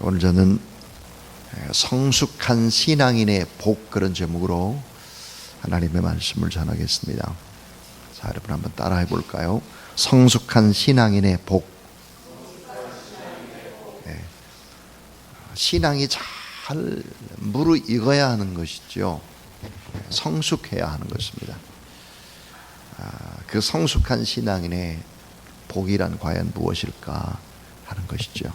오늘 저는 성숙한 신앙인의 복, 그런 제목으로 하나님의 말씀을 전하겠습니다. 자, 여러분 한번 따라해 볼까요? 성숙한 신앙인의 복. 네. 신앙이 잘 무르익어야 하는 것이죠. 성숙해야 하는 것입니다. 그 성숙한 신앙인의 복이란 과연 무엇일까 하는 것이죠.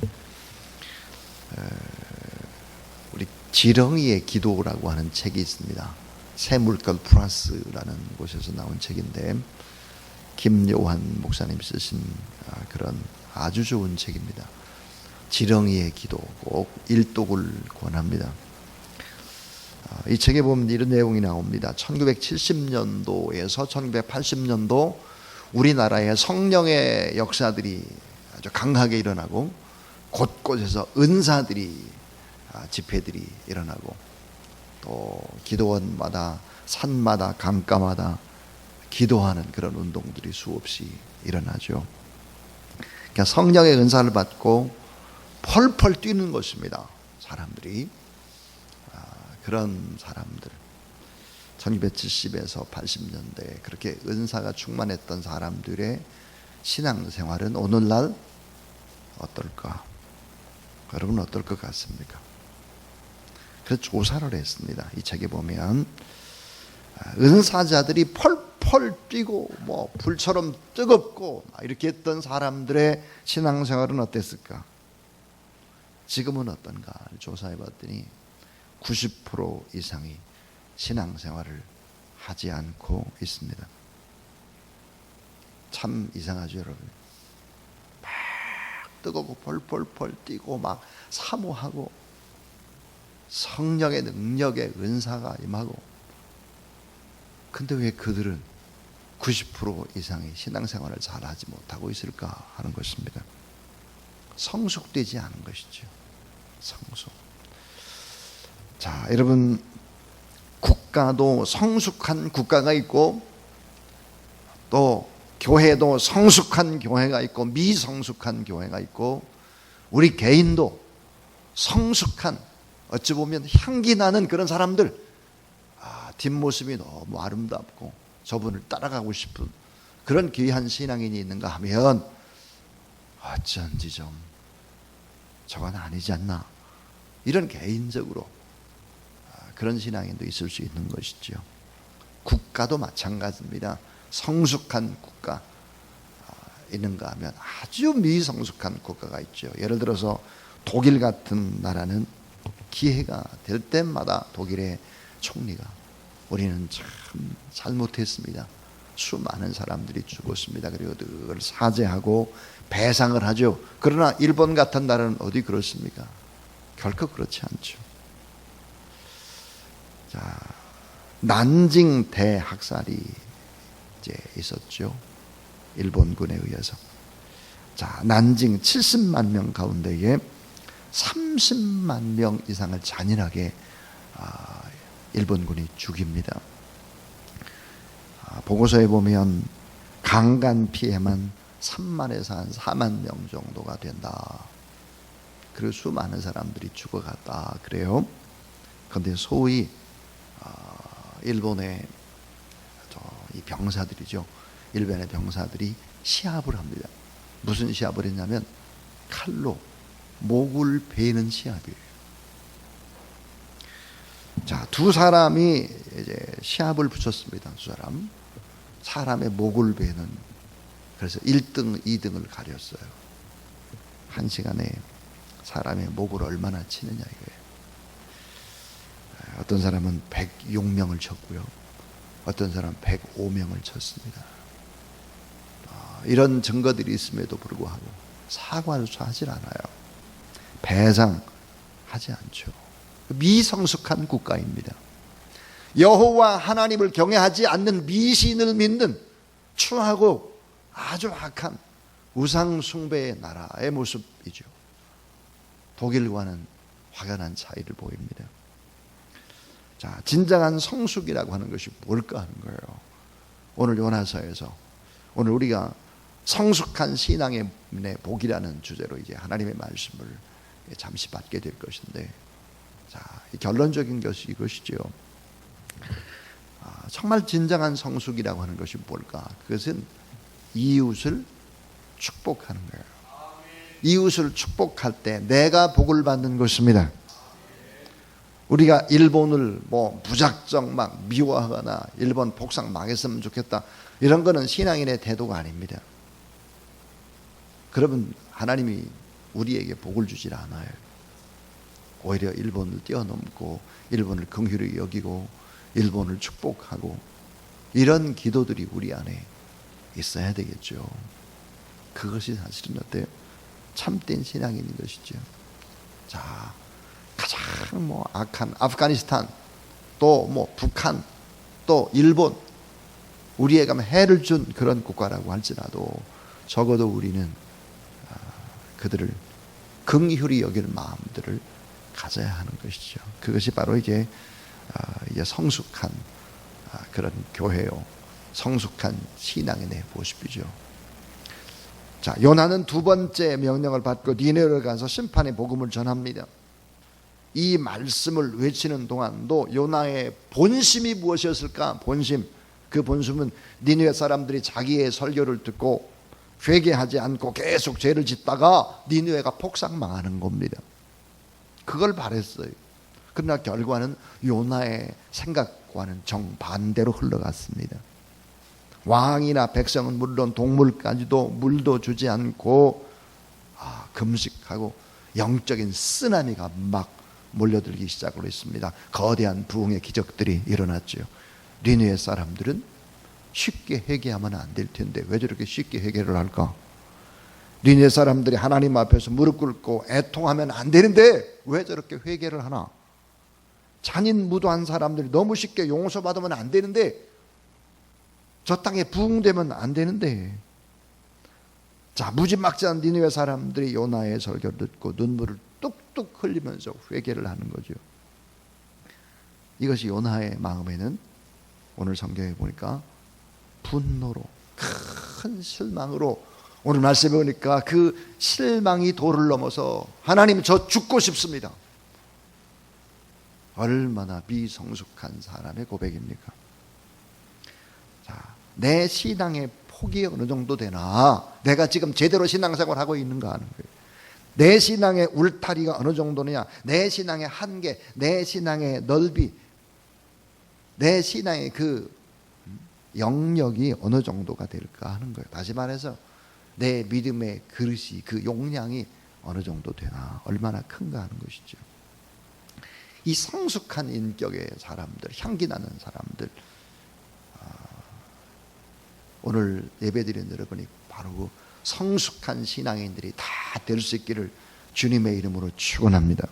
우리 지렁이의 기도라고 하는 책이 있습니다. 새물결 플러스라는 곳에서 나온 책인데 김요한 목사님 쓰신 그런 아주 좋은 책입니다. 지렁이의 기도, 꼭 일독을 권합니다. 이 책에 보면 이런 내용이 나옵니다. 1970년도에서 1980년도 우리나라의 성령의 역사들이 아주 강하게 일어나고 곳곳에서 은사들이, 집회들이 일어나고 또 기도원마다 산마다 강가마다 기도하는 그런 운동들이 수없이 일어나죠. 그러니까 성령의 은사를 받고 펄펄 뛰는 것입니다. 사람들이. 그런 사람들 1970에서 80년대에 그렇게 은사가 충만했던 사람들의 신앙생활은 오늘날 어떨까? 여러분 어떨 것 같습니까? 그래서 조사를 했습니다. 이 책에 보면 은사자들이 펄펄 뛰고 뭐 불처럼 뜨겁고 이렇게 했던 사람들의 신앙생활은 어땠을까? 지금은 어떤가 조사해 봤더니 90% 이상이 신앙생활을 하지 않고 있습니다. 참 이상하죠, 여러분. 막 뜨겁고 펄펄펄 뛰고 막 사모하고 성령의 능력의 은사가 임하고, 근데 왜 그들은 90% 이상이 신앙생활을 잘하지 못하고 있을까 하는 것입니다. 성숙되지 않은 것이죠. 성숙. 자, 여러분, 국가도 성숙한 국가가 있고 또 교회도 성숙한 교회가 있고 미성숙한 교회가 있고 우리 개인도 성숙한, 어찌 보면 향기 나는 그런 사람들, 뒷모습이 너무 아름답고 저분을 따라가고 싶은 그런 귀한 신앙인이 있는가 하면 어쩐지 좀 저건 아니지 않나, 이런 개인적으로 그런 신앙인도 있을 수 있는 것이죠. 국가도 마찬가지입니다. 성숙한 국가 있는가 하면 아주 미성숙한 국가가 있죠. 예를 들어서 독일 같은 나라는 기회가 될 때마다 독일의 총리가 우리는 참 잘못했습니다, 수많은 사람들이 죽었습니다, 그리고 그걸 사죄하고 배상을 하죠. 그러나 일본 같은 나라는 어디 그렇습니까? 결코 그렇지 않죠. 자, 난징 대학살이 이제 있었죠. 일본군에 의해서. 자, 난징 70만 명 가운데에 30만 명 이상을 잔인하게 일본군이 죽입니다. 보고서에 보면 강간 피해만 3만에서 한 4만 명 정도가 된다. 그리고 수많은 사람들이 죽어갔다 그래요. 그런데 소위 일본의 이 병사들이죠. 일본의 병사들이 시합을 합니다. 무슨 시합을 했냐면 칼로 목을 베는 시합이에요. 자, 두 사람이 이제 시합을 붙였습니다. 두 사람의 목을 베는, 그래서 1등, 2등을 가렸어요. 한 시간에 사람의 목을 얼마나 치느냐 이거예요. 어떤 사람은 106명을 쳤고요. 어떤 사람은 105명을 쳤습니다. 이런 증거들이 있음에도 불구하고 사과조차 하질 않아요. 배상하지 않죠. 미성숙한 국가입니다. 여호와 하나님을 경외하지 않는 미신을 믿는 추하고 아주 악한 우상 숭배의 나라의 모습이죠. 독일과는 확연한 차이를 보입니다. 자, 진정한 성숙이라고 하는 것이 뭘까 하는 거예요. 오늘 요나서에서 오늘 우리가 성숙한 신앙의 복이라는 주제로 이제 하나님의 말씀을 잠시 받게 될 것인데, 자, 결론적인 것이 이것이죠. 정말 진정한 성숙이라고 하는 것이 뭘까? 그것은 이웃을 축복하는 거예요. 이웃을 축복할 때 내가 복을 받는 것입니다. 우리가 일본을 무작정 막 미워하거나 일본 복상 망했으면 좋겠다, 이런 거는 신앙인의 태도가 아닙니다. 그러면 하나님이 우리에게 복을 주질 않아요. 오히려 일본을 뛰어넘고 일본을 긍휼히 여기고 일본을 축복하고, 이런 기도들이 우리 안에 있어야 되겠죠. 그것이 사실은 어때요? 참된 신앙인 것이죠. 자, 가장 악한 아프가니스탄, 또 북한, 또 일본, 우리에게 해를 준 그런 국가라고 할지라도 적어도 우리는 그들을 긍휼히 여길 마음들을 가져야 하는 것이죠. 그것이 바로 이제 성숙한 그런 교회요, 성숙한 신앙인의 모습이죠. 자, 요나는 두 번째 명령을 받고 니느웨로 가서 심판의 복음을 전합니다. 이 말씀을 외치는 동안도 요나의 본심이 무엇이었을까? 본심, 그 본심은 니느웨 사람들이 자기의 설교를 듣고 회개하지 않고 계속 죄를 짓다가 니느웨가 폭삭 망하는 겁니다. 그걸 바랬어요. 그러나 결과는 요나의 생각과는 정반대로 흘러갔습니다. 왕이나 백성은 물론 동물까지도 물도 주지 않고 금식하고 영적인 쓰나미가 막 몰려들기 시작을 했습니다. 거대한 부흥의 기적들이 일어났죠. 니느웨 사람들은 쉽게 회개하면 안 될 텐데 왜 저렇게 쉽게 회개를 할까? 니느웨 사람들이 하나님 앞에서 무릎 꿇고 애통하면 안 되는데 왜 저렇게 회개를 하나? 잔인 무도한 사람들이 너무 쉽게 용서받으면 안 되는데, 저 땅에 부흥되면 안 되는데. 자, 무지막지한 니느웨 사람들이 요나의 설교를 듣고 눈물을 뚝뚝 흘리면서 회개를 하는 거죠. 이것이 요나의 마음에는 오늘 성경에 보니까 분노로, 큰 실망으로, 오늘 말씀에 보니까 그 실망이 도를 넘어서 하나님, 저 죽고 싶습니다. 얼마나 비성숙한 사람의 고백입니까? 자, 내 신앙의 폭이 어느 정도 되나, 내가 지금 제대로 신앙생활을 하고 있는가 하는 거예요. 내 신앙의 울타리가 어느 정도냐, 내 신앙의 한계, 내 신앙의 넓이, 내 신앙의 그 영역이 어느 정도가 될까 하는 거예요. 다시 말해서 내 믿음의 그릇이, 그 용량이 어느 정도 되나, 얼마나 큰가 하는 것이죠. 이 성숙한 인격의 사람들, 향기 나는 사람들, 오늘 예배드린 여러분이 바로 그 성숙한 신앙인들이 다 될 수 있기를 주님의 이름으로 축원합니다.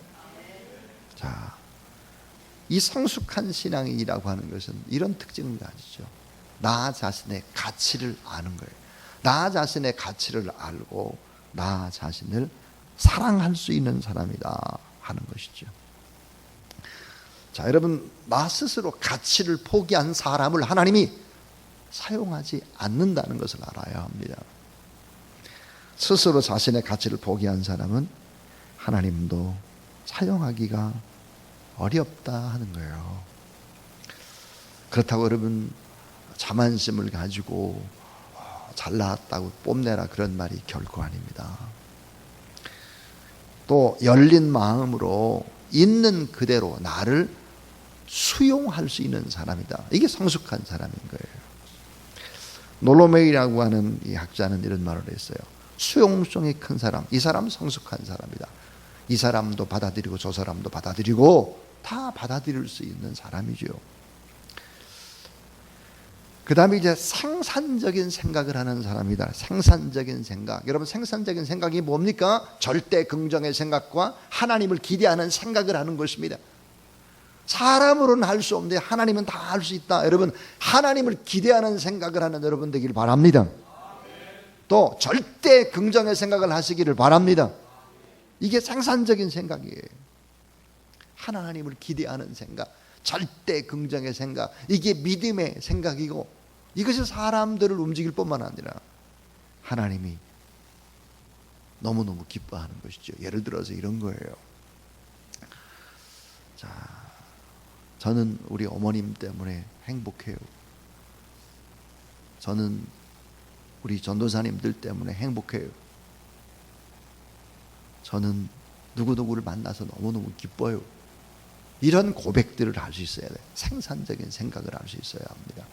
자, 이 성숙한 신앙인이라고 하는 것은 이런 특징을 가지죠. 나 자신의 가치를 아는 거예요. 나 자신의 가치를 알고 나 자신을 사랑할 수 있는 사람이다 하는 것이죠. 자, 여러분, 나 스스로 가치를 포기한 사람을 하나님이 사용하지 않는다는 것을 알아야 합니다. 스스로 자신의 가치를 포기한 사람은 하나님도 사용하기가 어렵다 하는 거예요. 그렇다고 여러분, 자만심을 가지고 잘났다고 뽐내라, 그런 말이 결코 아닙니다. 또 열린 마음으로 있는 그대로 나를 수용할 수 있는 사람이다. 이게 성숙한 사람인 거예요. 놀로메이라고 하는 이 학자는 이런 말을 했어요. 수용성이 큰 사람, 이 사람은 성숙한 사람이다. 이 사람도 받아들이고 저 사람도 받아들이고 다 받아들일 수 있는 사람이죠. 그 다음에 이제 생산적인 생각을 하는 사람이다. 생산적인 생각. 여러분, 생산적인 생각이 뭡니까? 절대 긍정의 생각과 하나님을 기대하는 생각을 하는 것입니다. 사람으로는 할 수 없는데 하나님은 다 할 수 있다. 여러분, 하나님을 기대하는 생각을 하는 여러분 되기를 바랍니다. 또 절대 긍정의 생각을 하시기를 바랍니다. 이게 생산적인 생각이에요. 하나님을 기대하는 생각, 절대 긍정의 생각, 이게 믿음의 생각이고, 이것이 사람들을 움직일 뿐만 아니라 하나님이 너무너무 기뻐하는 것이죠. 예를 들어서 이런 거예요. 자, 저는 우리 어머님 때문에 행복해요. 저는 우리 전도사님들 때문에 행복해요. 저는 누구누구를 만나서 너무너무 기뻐요. 이런 고백들을 할 수 있어야 돼요. 생산적인 생각을 할 수 있어야 합니다.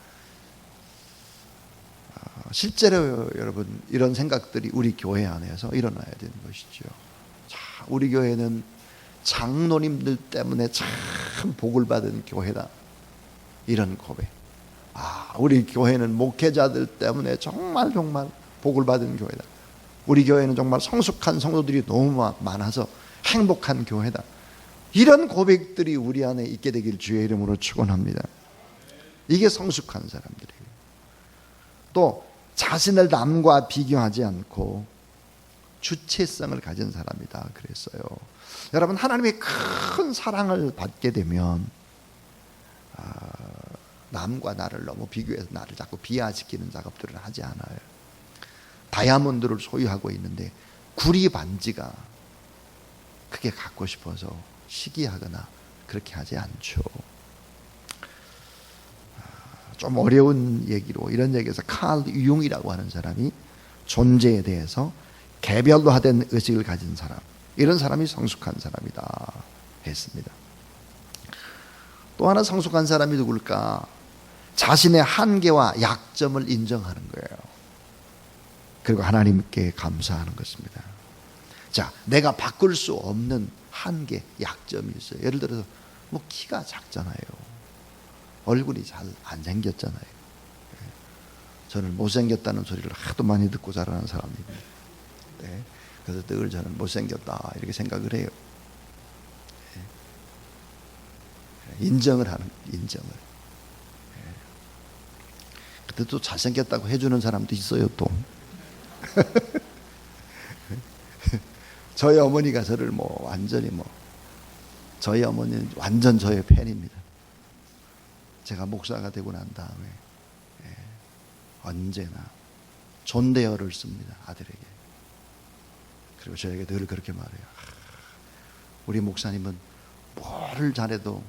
실제로 여러분 이런 생각들이 우리 교회 안에서 일어나야 되는 것이죠. 자, 우리 교회는 장로님들 때문에 참 복을 받은 교회다. 이런 고백. 우리 교회는 목회자들 때문에 정말 복을 받은 교회다. 우리 교회는 정말 성숙한 성도들이 너무 많아서 행복한 교회다. 이런 고백들이 우리 안에 있게 되길 주의 이름으로 축원합니다. 이게 성숙한 사람들이에요. 또 자신을 남과 비교하지 않고 주체성을 가진 사람이다 그랬어요. 여러분, 하나님의 큰 사랑을 받게 되면 남과 나를 너무 비교해서 나를 자꾸 비하시키는 작업들을 하지 않아요. 다이아몬드를 소유하고 있는데 구리 반지가 크게 갖고 싶어서 시기하거나 그렇게 하지 않죠. 좀 어려운 얘기로 이런 얘기에서 칼 유용이라고 하는 사람이 존재에 대해서 개별화된 의식을 가진 사람, 이런 사람이 성숙한 사람이다 했습니다. 또 하나 성숙한 사람이 누굴까? 자신의 한계와 약점을 인정하는 거예요. 그리고 하나님께 감사하는 것입니다. 자, 내가 바꿀 수 없는 한계, 약점이 있어요. 예를 들어서 뭐 키가 작잖아요. 얼굴이 잘 안 생겼잖아요. 저는 못생겼다는 소리를 하도 많이 듣고 자라는 사람입니다. 네. 그래서 늘 저는 못생겼다 이렇게 생각을 해요. 인정을. 근데 또 잘생겼다고 해주는 사람도 있어요 또. 저희 어머니가 저를 완전히 저희 어머니는 완전 저의 팬입니다. 제가 목사가 되고 난 다음에 언제나 존대어를 씁니다, 아들에게. 그리고 저에게 늘 그렇게 말해요. 우리 목사님은 뭐를 잘해도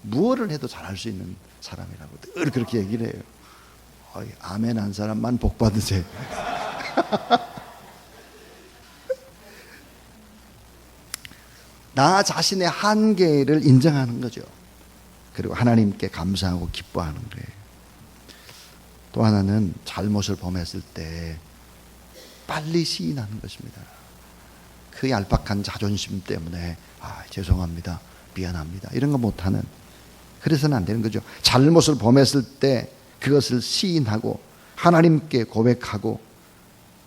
무엇을 해도 잘할 수 있는 사람이라고 늘 그렇게 얘기를 해요. 아멘 한 사람만 복 받으세요. 나 자신의 한계를 인정하는 거죠. 그리고 하나님께 감사하고 기뻐하는 거예요. 또 하나는 잘못을 범했을 때 빨리 시인하는 것입니다. 그 얄팍한 자존심 때문에 죄송합니다, 미안합니다 이런 거 못하는, 그래서는 안 되는 거죠. 잘못을 범했을 때 그것을 시인하고 하나님께 고백하고,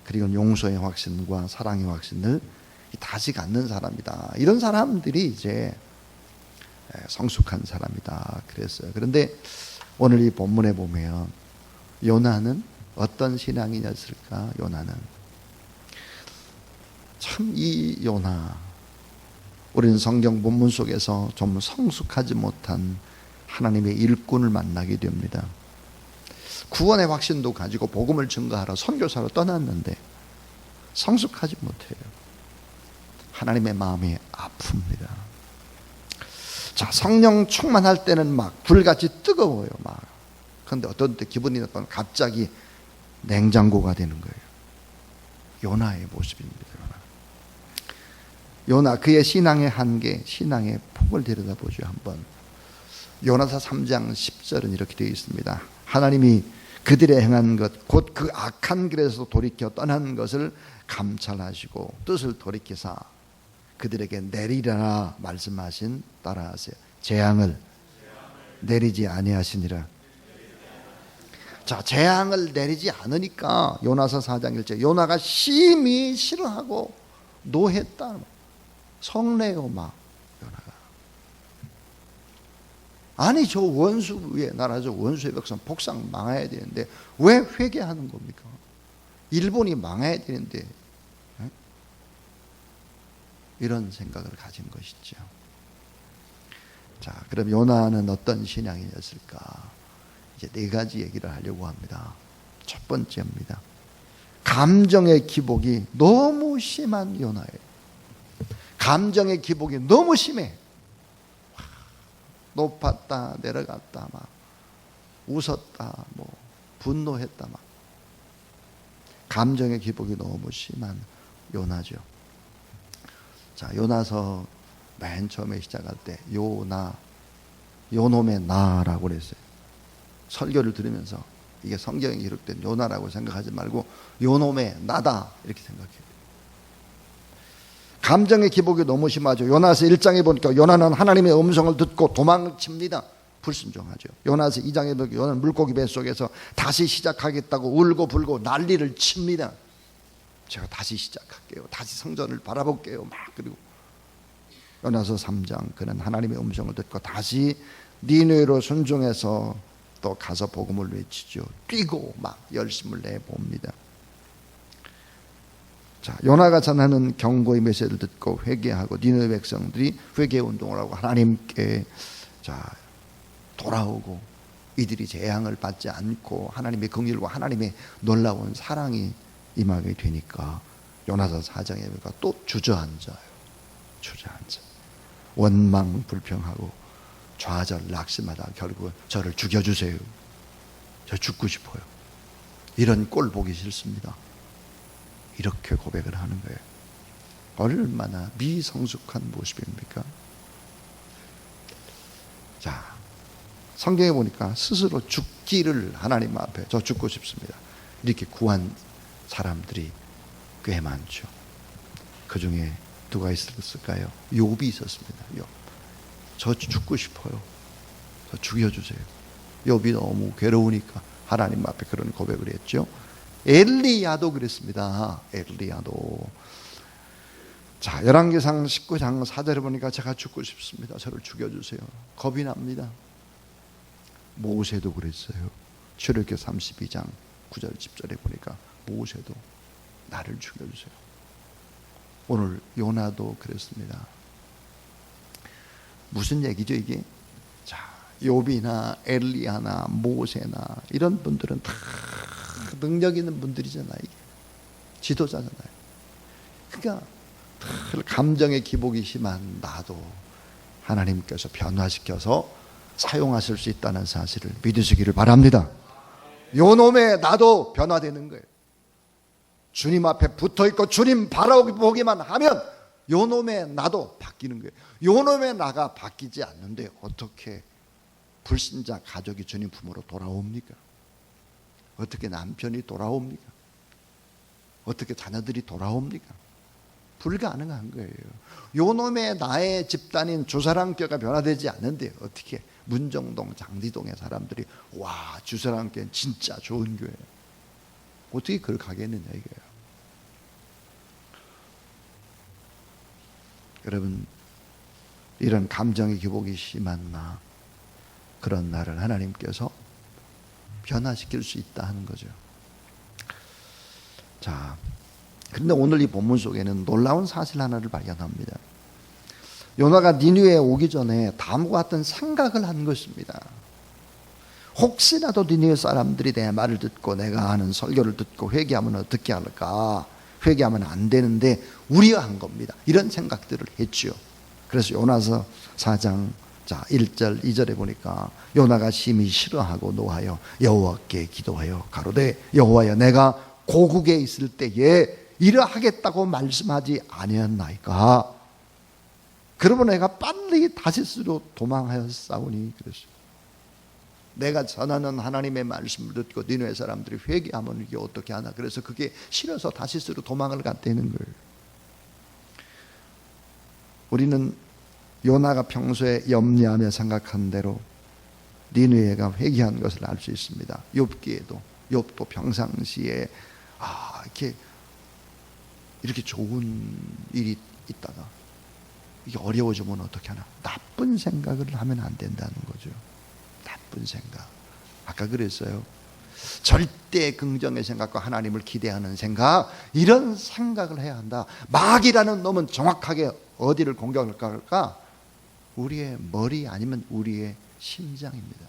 그리고 용서의 확신과 사랑의 확신을 다시 갖는 사람이다. 이런 사람들이 이제 성숙한 사람이다 그랬어요. 그런데 오늘 이 본문에 보면 요나는 어떤 신앙이었을까? 요나는 참, 이 요나, 우리는 성경 본문 속에서 좀 성숙하지 못한 하나님의 일꾼을 만나게 됩니다. 구원의 확신도 가지고 복음을 증거하러 선교사로 떠났는데 성숙하지 못해요. 하나님의 마음이 아픕니다. 자, 성령 충만할 때는 막 불같이 뜨거워요. 그런데 어떤 때 기분이 나쁘면 갑자기 냉장고가 되는 거예요. 요나의 모습입니다. 요나, 그의 신앙의 한계, 신앙의 폭을 들여다보죠. 한번 요나서 3장 10절은 이렇게 되어 있습니다. 하나님이 그들의 행한 것, 곧 그 악한 길에서 돌이켜 떠난 것을 감찰하시고 뜻을 돌이키사 그들에게 내리라 말씀하신 따라하세요. 재앙을 내리지 아니하시니라. 자, 재앙을 내리지 않으니까 요나서 4장 1절, 요나가 심히 싫어하고 노했다. 성내요 요나가. 아니, 저 원수의 나라, 저 원수의 백성 복상 망해야 되는데 왜 회개하는 겁니까? 일본이 망해야 되는데 이런 생각을 가진 것이죠. 자, 그럼 요나는 어떤 신앙이었을까? 이제 4가지 얘기를 하려고 합니다. 첫 번째입니다. 감정의 기복이 너무 심한 요나예요. 감정의 기복이 너무 심해. 높았다 내려갔다, 막 웃었다, 뭐 분노했다, 막 감정의 기복이 너무 심한 요나죠. 자, 요나서 맨 처음에 시작할 때 요나, 요놈의 나라고 그랬어요. 설교를 들으면서 이게 성경에 기록된 요나라고 생각하지 말고 요놈의 나다 이렇게 생각해요. 감정의 기복이 너무 심하죠. 요나서 1장에 보니까 요나는 하나님의 음성을 듣고 도망칩니다. 불순종하죠. 요나서 2장에 보니까 요나는 물고기 뱃속에서 다시 시작하겠다고 울고 불고 난리를 칩니다. 제가 다시 시작할게요. 다시 성전을 바라볼게요. 막 그리고 요나서 3장 그는 하나님의 음성을 듣고 다시 니느웨로 순종해서 또 가서 복음을 외치죠. 뛰고 막 열심을 내봅니다. 자, 요나가 전하는 경고의 메시지를 듣고 회개하고 니느웨 백성들이 회개 운동을 하고 하나님께 돌아오고 이들이 재앙을 받지 않고 하나님의 긍휼과 하나님의 놀라운 사랑이 임하게 되니까 요나서 4장에 보니까 또 주저앉아요. 주저앉아. 원망 불평하고 좌절 낙심하다 결국은 저를 죽여주세요. 저 죽고 싶어요. 이런 꼴 보기 싫습니다. 이렇게 고백을 하는 거예요. 얼마나 미성숙한 모습입니까? 자, 성경에 보니까 스스로 죽기를 하나님 앞에 저 죽고 싶습니다. 이렇게 구한 사람들이 꽤 많죠. 그 중에 누가 있었을까요? 욥이 있었습니다. 욥. 저 죽고 싶어요. 저 죽여주세요. 욥이 너무 괴로우니까 하나님 앞에 그런 고백을 했죠. 엘리야도 그랬습니다. 엘리야도. 자, 열왕기상 19장 4절에 보니까 제가 죽고 싶습니다. 저를 죽여주세요. 겁이 납니다. 모세도 그랬어요. 출애굽기 32장 9절 10절에 보니까 모세도 나를 죽여주세요. 오늘 요나도 그랬습니다. 무슨 얘기죠 이게? 자, 욥이나 엘리야나 모세나 이런 분들은 다 능력 있는 분들이잖아요. 이게 지도자잖아요. 그러니까 감정의 기복이 심한 나도 하나님께서 변화시켜서 사용하실 수 있다는 사실을 믿으시기를 바랍니다. 요놈의 나도 변화되는 거예요. 주님 앞에 붙어있고 주님 바라보기만 하면 요놈의 나도 바뀌는 거예요. 요놈의 나가 바뀌지 않는데 어떻게 불신자 가족이 주님 품으로 돌아옵니까? 어떻게 남편이 돌아옵니까? 어떻게 자녀들이 돌아옵니까? 불가능한 거예요. 요놈의 나의 집단인 주사랑교가 변화되지 않는데 어떻게 문정동 장디동의 사람들이 와 주사랑교는 진짜 좋은 교회예요. 어떻게 그렇게 하겠느냐 이거예요. 여러분, 이런 감정의 기복이 심한 나, 그런 나를 하나님께서 변화시킬 수 있다 하는 거죠. 자, 그런데 오늘 이 본문 속에는 놀라운 사실 하나를 발견합니다. 요나가 니느웨에 오기 전에 다음과 같은 생각을 한 것입니다. 혹시라도 니느웨 사람들이 내 말을 듣고 내가 하는 설교를 듣고 회개하면 어떻게 할까? 회개하면 안 되는데 우려한 겁니다. 이런 생각들을 했죠. 그래서 요나서 4장 1절 2절에 보니까 요나가 심히 싫어하고 노하여 여호와께 기도하여 가로되 여호와여 내가 고국에 있을 때에 이러하겠다고 말씀하지 아니었나이까? 그러면 내가 빨리 다시스로 도망하였사오니 그랬어요. 내가 전하는 하나님의 말씀을 듣고 니느웨 사람들이 회개하면 이게 어떻게 하나? 그래서 그게 싫어서 다시스로 도망을 갔다는 거예요. 우리는 요나가 평소에 염려하며 생각한 대로 니느웨가 회개한 것을 알 수 있습니다. 욥도 평상시에 이렇게 좋은 일이 있다가 이게 어려워지면 어떻게 하나? 나쁜 생각을 하면 안 된다는 거죠. 나쁜 생각. 아까 그랬어요. 절대 긍정의 생각과 하나님을 기대하는 생각, 이런 생각을 해야 한다. 마귀라는 놈은 정확하게 어디를 공격할까? 우리의 머리 아니면 우리의 심장입니다.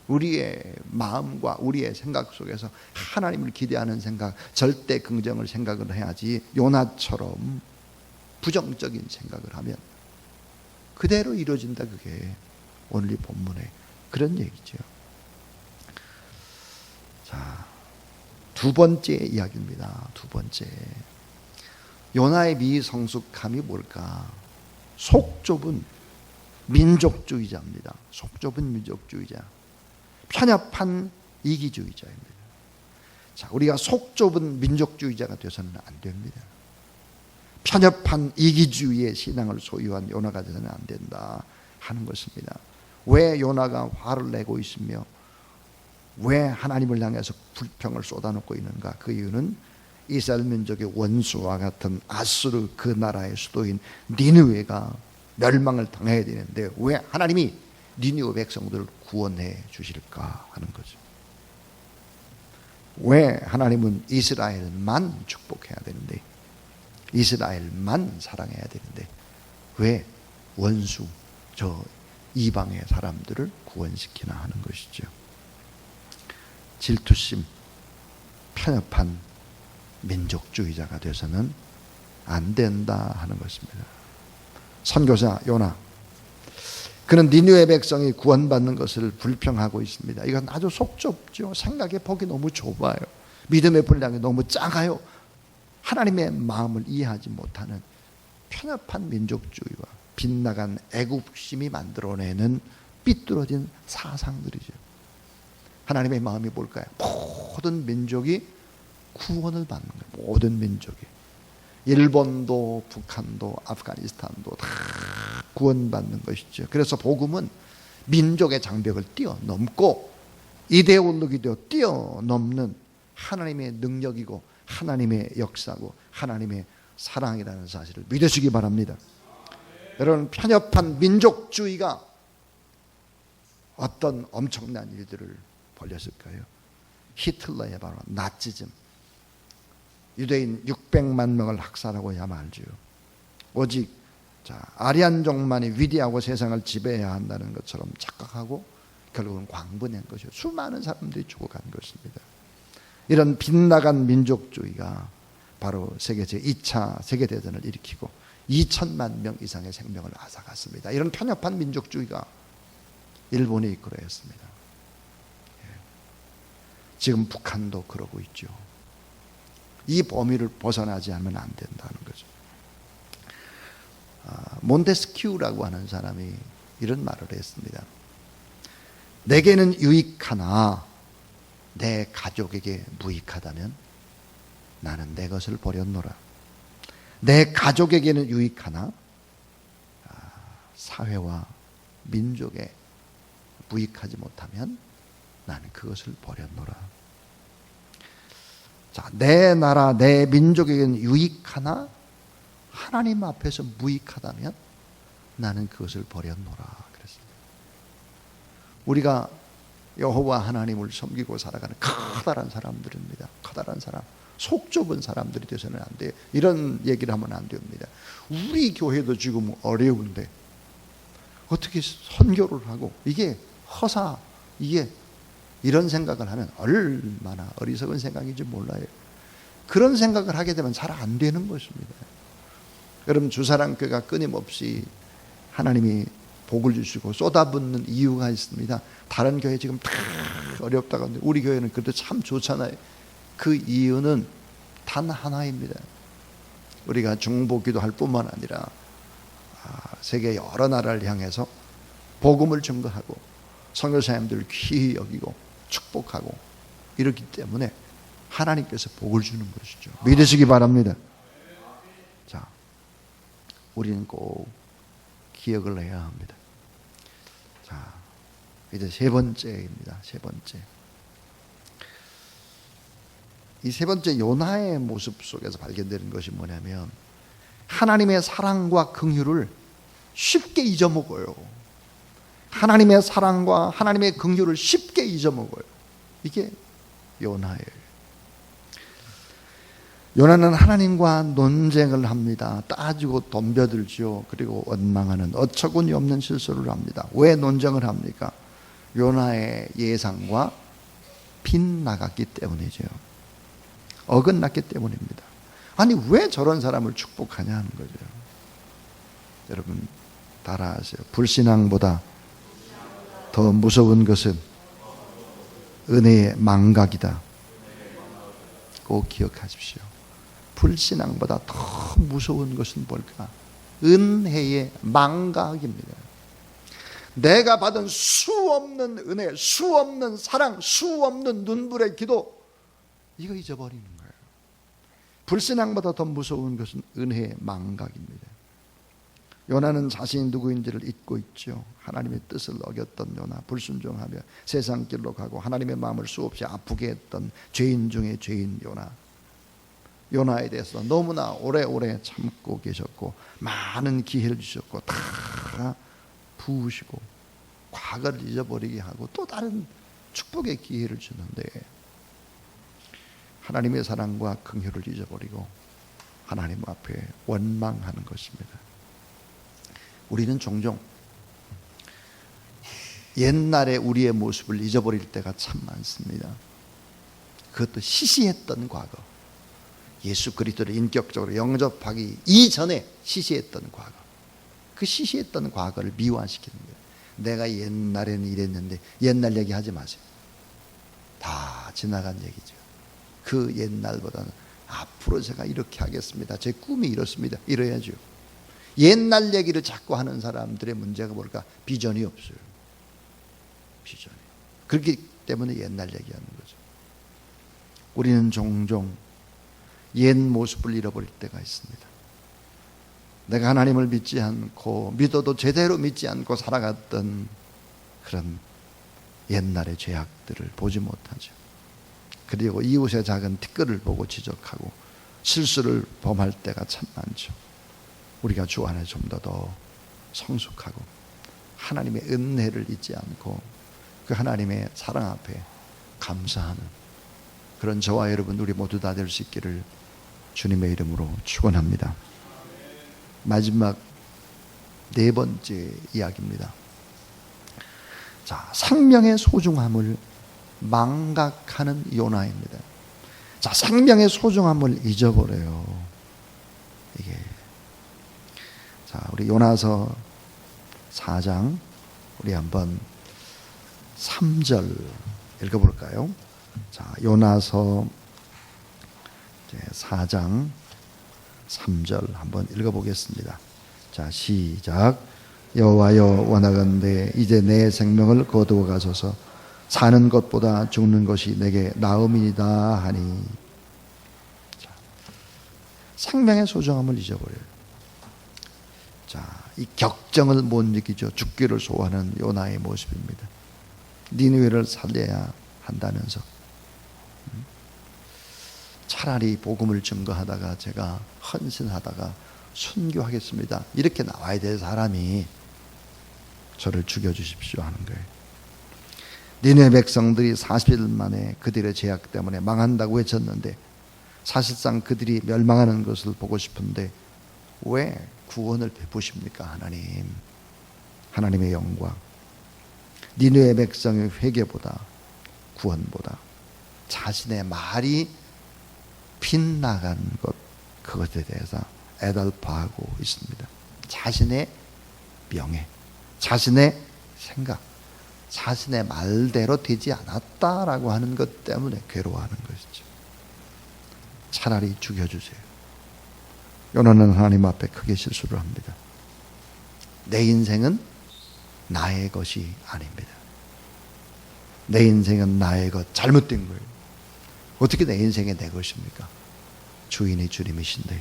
우리의 마음과 우리의 생각 속에서 하나님을 기대하는 생각, 절대 긍정을 생각을 해야지 요나처럼 부정적인 생각을 하면 그대로 이루어진다. 그게 오늘 이 본문의 그런 얘기죠. 자, 두 번째 이야기입니다. 두 번째, 요나의 미성숙함이 뭘까? 속 좁은 민족주의자입니다. 속 좁은 민족주의자, 편협한 이기주의자입니다. 자, 우리가 속 좁은 민족주의자가 되어서는 안 됩니다. 편협한 이기주의의 신앙을 소유한 요나가 되어서는 안 된다 하는 것입니다. 왜 요나가 화를 내고 있으며 왜 하나님을 향해서 불평을 쏟아놓고 있는가? 그 이유는 이스라엘 민족의 원수와 같은 아수르 그 나라의 수도인 니느웨가 멸망을 당해야 되는데 왜 하나님이 니느웨 백성들을 구원해 주실까 하는 거죠. 왜 하나님은 이스라엘만 축복해야 되는데, 이스라엘만 사랑해야 되는데 왜 원수 저 이방의 사람들을 구원시키나 하는 것이죠. 질투심, 편협한 민족주의자가 되어서는 안 된다 하는 것입니다. 선교사 요나, 그는 니느웨 백성이 구원받는 것을 불평하고 있습니다. 이건 아주 속 좁죠. 생각의 폭이 너무 좁아요. 믿음의 분량이 너무 작아요. 하나님의 마음을 이해하지 못하는 편협한 민족주의와 빗나간 애국심이 만들어내는 삐뚤어진 사상들이죠. 하나님의 마음이 뭘까요? 모든 민족이 구원을 받는 거예요. 모든 민족이. 일본도 북한도 아프가니스탄도 다 구원받는 것이죠. 그래서 복음은 민족의 장벽을 뛰어넘고 이데올로기도 뛰어넘는 하나님의 능력이고 하나님의 역사고 하나님의 사랑이라는 사실을 믿으시기 바랍니다. 여러분, 편협한 민족주의가 어떤 엄청난 일들을 벌였을까요? 히틀러의 바로 나치즘, 유대인 600만 명을 학살하고 야말지요. 오직 아리안족만이 위대하고 세상을 지배해야 한다는 것처럼 착각하고 결국은 광분한 것이요. 수많은 사람들이 죽어간 것입니다. 이런 빗나간 민족주의가 바로 세계 제2차 세계대전을 일으키고 2천만 명 이상의 생명을 앗아갔습니다. 이런 편협한 민족주의가 일본에 이끌어였습니다. 지금 북한도 그러고 있죠. 이 범위를 벗어나지 않으면 안 된다는 거죠. 몬테스키우라고 하는 사람이 이런 말을 했습니다. 내게는 유익하나 내 가족에게 무익하다면 나는 내 것을 버렸노라. 내 가족에게는 유익하나 사회와 민족에 무익하지 못하면 나는 그것을 버렸노라. 자, 내 나라 내 민족에게는 유익하나 하나님 앞에서 무익하다면 나는 그것을 버렸노라 그랬습니다. 우리가 여호와 하나님을 섬기고 살아가는 커다란 사람들입니다. 커다란 사람, 속 좁은 사람들이 되서는 안 돼요. 이런 얘기를 하면 안 됩니다. 우리 교회도 지금 어려운데 어떻게 선교를 하고 이게 허사, 이게 이런 생각을 하면 얼마나 어리석은 생각인지 몰라요. 그런 생각을 하게 되면 잘 안 되는 것입니다. 여러분, 주사랑교회가 끊임없이 하나님이 복을 주시고 쏟아붓는 이유가 있습니다. 다른 교회 지금 다 어렵다고 하는데 우리 교회는 그래도 참 좋잖아요. 그 이유는 단 하나입니다. 우리가 중보기도 할 뿐만 아니라 세계 여러 나라를 향해서 복음을 증거하고 선교사님들을 귀히 여기고 축복하고 이렇기 때문에 하나님께서 복을 주는 것이죠. 믿으시기 바랍니다. 자, 우리는 꼭 기억을 해야 합니다. 자, 이제 세 번째입니다. 세 번째. 이 세 번째 요나의 모습 속에서 발견되는 것이 뭐냐면 하나님의 사랑과 긍휼을 쉽게 잊어먹어요. 하나님의 사랑과 하나님의 긍휼을 쉽게 잊어먹어요. 이게 요나예요. 요나는 하나님과 논쟁을 합니다. 따지고 덤벼들죠. 그리고 원망하는 어처구니 없는 실수를 합니다. 왜 논쟁을 합니까? 요나의 예상과 빗나갔기 때문이죠. 어긋났기 때문입니다. 아니 왜 저런 사람을 축복하냐 하는 거죠. 여러분 따라하세요. 불신앙보다 더 무서운 것은 은혜의 망각이다. 꼭 기억하십시오. 불신앙보다 더 무서운 것은 뭘까? 은혜의 망각입니다. 내가 받은 수없는 은혜, 수없는 사랑, 수없는 눈물의 기도, 이거 잊어버리는 거예요. 불신앙보다 더 무서운 것은 은혜의 망각입니다. 요나는 자신이 누구인지를 잊고 있죠. 하나님의 뜻을 어겼던 요나, 불순종하며 세상 길로 가고 하나님의 마음을 수없이 아프게 했던 죄인 중에 죄인 요나. 요나에 대해서 너무나 오래오래 참고 계셨고 많은 기회를 주셨고 다 부으시고 과거를 잊어버리게 하고 또 다른 축복의 기회를 주는데 하나님의 사랑과 긍휼을 잊어버리고 하나님 앞에 원망하는 것입니다. 우리는 종종 옛날에 우리의 모습을 잊어버릴 때가 참 많습니다. 그것도 시시했던 과거, 예수 그리스도를 인격적으로 영접하기 이전에 시시했던 과거, 그 시시했던 과거를 미화시키는 거예요. 내가 옛날에는 이랬는데, 옛날 얘기하지 마세요. 다 지나간 얘기죠. 그 옛날보다는 앞으로 제가 이렇게 하겠습니다. 제 꿈이 이렇습니다. 이래야죠. 옛날 얘기를 자꾸 하는 사람들의 문제가 뭘까? 비전이 없어요. 비전이. 그렇기 때문에 옛날 얘기하는 거죠. 우리는 종종 옛 모습을 잃어버릴 때가 있습니다. 내가 하나님을 믿지 않고 믿어도 제대로 믿지 않고 살아갔던 그런 옛날의 죄악들을 보지 못하죠. 그리고 이웃의 작은 티끌을 보고 지적하고 실수를 범할 때가 참 많죠. 우리가 주 안에 좀 더 성숙하고 하나님의 은혜를 잊지 않고 그 하나님의 사랑 앞에 감사하는 그런 저와 여러분 우리 모두 다 될 수 있기를 주님의 이름으로 축원합니다. 마지막 네 번째 이야기입니다. 자, 생명의 소중함을 망각하는 요나입니다. 자, 생명의 소중함을 잊어버려요. 이게 자, 우리 요나서 4장 우리 한번 3절 읽어볼까요? 자, 요나서 4장 3절 한번 읽어보겠습니다. 자, 시작. 여호와여 원하건대 이제 내 생명을 거두어 가소서. 사는 것보다 죽는 것이 내게 나음이니이다 하니. 자, 생명의 소중함을 잊어버려요. 자, 이 격정을 못 느끼죠. 죽기를 소원하는 요나의 모습입니다. 니느웨를 살려야 한다면서 차라리 복음을 증거하다가 제가 헌신하다가 순교하겠습니다. 이렇게 나와야 될 사람이 저를 죽여주십시오 하는 거예요. 니느웨 백성들이 40일 만에 그들의 죄악 때문에 망한다고 외쳤는데 사실상 그들이 멸망하는 것을 보고 싶은데 왜 구원을 베푸십니까? 하나님, 하나님의 영광. 니느웨 백성의 회개보다 구원보다 자신의 말이 빗나간 것, 그것에 대해서 애달파하고 있습니다. 자신의 명예, 자신의 생각, 자신의 말대로 되지 않았다라고 하는 것 때문에 괴로워하는 것이죠. 차라리 죽여주세요. 요나는 하나님 앞에 크게 실수를 합니다. 내 인생은 나의 것이 아닙니다. 내 인생은 나의 것, 잘못된 거예요. 어떻게 내 인생이 내 것입니까? 주인이 주님이신데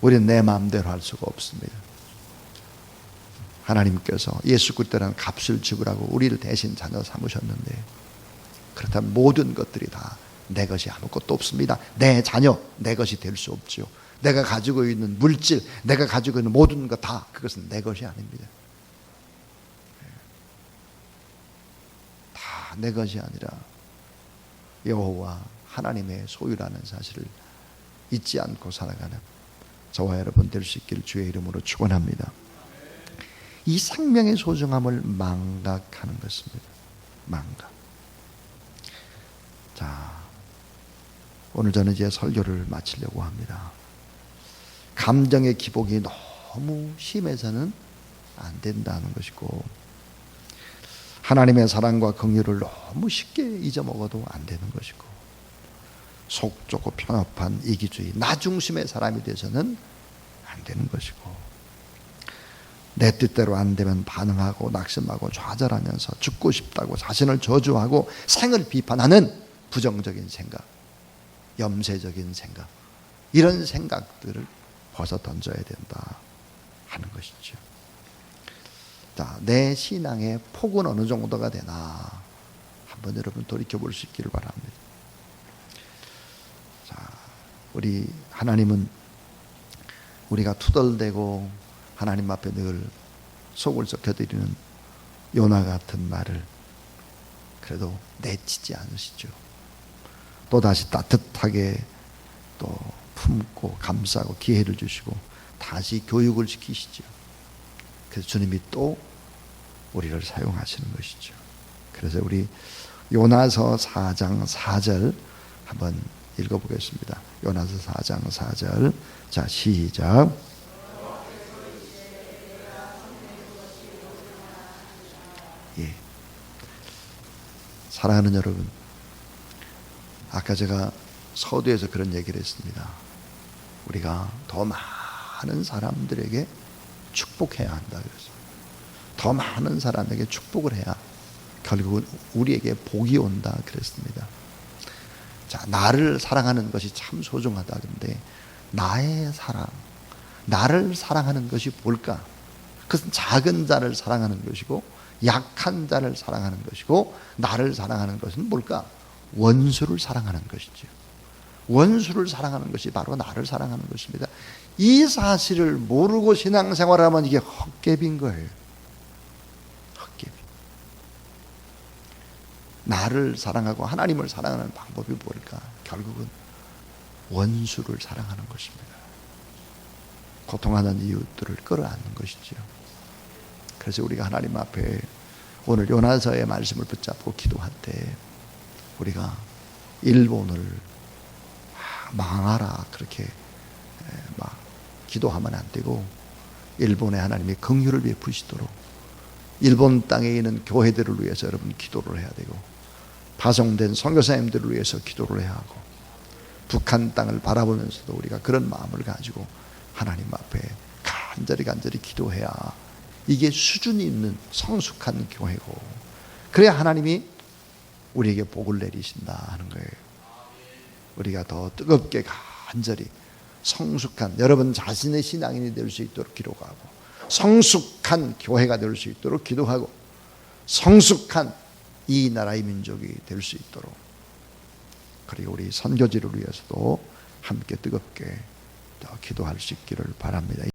우리는 내 마음대로 할 수가 없습니다. 하나님께서 예수 그리스도라는 값을 지불하고 우리를 대신 자녀 삼으셨는데 그렇다면 모든 것들이 다 내 것이 아무것도 없습니다. 내 자녀, 내 것이 될 수 없죠. 내가 가지고 있는 물질, 내가 가지고 있는 모든 것 다 그것은 내 것이 아닙니다. 다 내 것이 아니라 여호와 하나님의 소유라는 사실을 잊지 않고 살아가는 저와 여러분 될 수 있기를 주의 이름으로 축원합니다. 이 생명의 소중함을 망각하는 것입니다. 망각. 자, 오늘 저는 이제 설교를 마치려고 합니다. 감정의 기복이 너무 심해서는 안 된다는 것이고, 하나님의 사랑과 긍휼을 너무 쉽게 잊어먹어도 안 되는 것이고, 속 좁고 편협한 이기주의, 나 중심의 사람이 돼서는 안 되는 것이고, 내 뜻대로 안 되면 반응하고 낙심하고 좌절하면서 죽고 싶다고 자신을 저주하고 생을 비판하는 부정적인 생각, 염세적인 생각, 이런 생각들을 벗어 던져야 된다 하는 것이죠. 자, 내 신앙의 폭은 어느 정도가 되나 한번 여러분 돌이켜볼 수 있기를 바랍니다. 자, 우리 하나님은 우리가 투덜대고 하나님 앞에 늘 속을 썩혀드리는 요나 같은 말을 그래도 내치지 않으시죠. 또다시 따뜻하게 또 품고 감싸고 기회를 주시고 다시 교육을 시키시죠. 그래서 주님이 또 우리를 사용하시는 것이죠. 그래서 우리 요나서 4장 4절 한번 읽어보겠습니다. 요나서 4장 4절. 자, 시작. 예. 사랑하는 여러분, 아까 제가 서두에서 그런 얘기를 했습니다. 우리가 더 많은 사람들에게 축복해야 한다 그랬어요. 더 많은 사람에게 축복을 해야 결국은 우리에게 복이 온다 그랬습니다. 자, 나를 사랑하는 것이 참 소중하다. 근데 나의 사랑, 나를 사랑하는 것이 뭘까? 그것은 작은 자를 사랑하는 것이고 약한 자를 사랑하는 것이고, 나를 사랑하는 것은 뭘까? 원수를 사랑하는 것이죠. 원수를 사랑하는 것이 바로 나를 사랑하는 것입니다. 이 사실을 모르고 신앙생활을 하면 이게 헛개비인 거예요. 헛개비. 나를 사랑하고 하나님을 사랑하는 방법이 뭘까? 결국은 원수를 사랑하는 것입니다. 고통하는 이웃들을 끌어안는 것이지요. 그래서 우리가 하나님 앞에 오늘 요나서의 말씀을 붙잡고 기도할 때 우리가 일본을 망하라 그렇게 막 기도하면 안 되고, 일본에 하나님이 긍휼을 베푸시도록 일본 땅에 있는 교회들을 위해서 여러분 기도를 해야 되고, 파송된 선교사님들을 위해서 기도를 해야 하고, 북한 땅을 바라보면서도 우리가 그런 마음을 가지고 하나님 앞에 간절히 기도해야 이게 수준이 있는 성숙한 교회고, 그래야 하나님이 우리에게 복을 내리신다 하는 거예요. 우리가 더 뜨겁게 간절히 성숙한 여러분 자신의 신앙인이 될 수 있도록 기도하고, 성숙한 교회가 될 수 있도록 기도하고, 성숙한 이 나라의 민족이 될 수 있도록, 그리고 우리 선교지를 위해서도 함께 뜨겁게 기도할 수 있기를 바랍니다.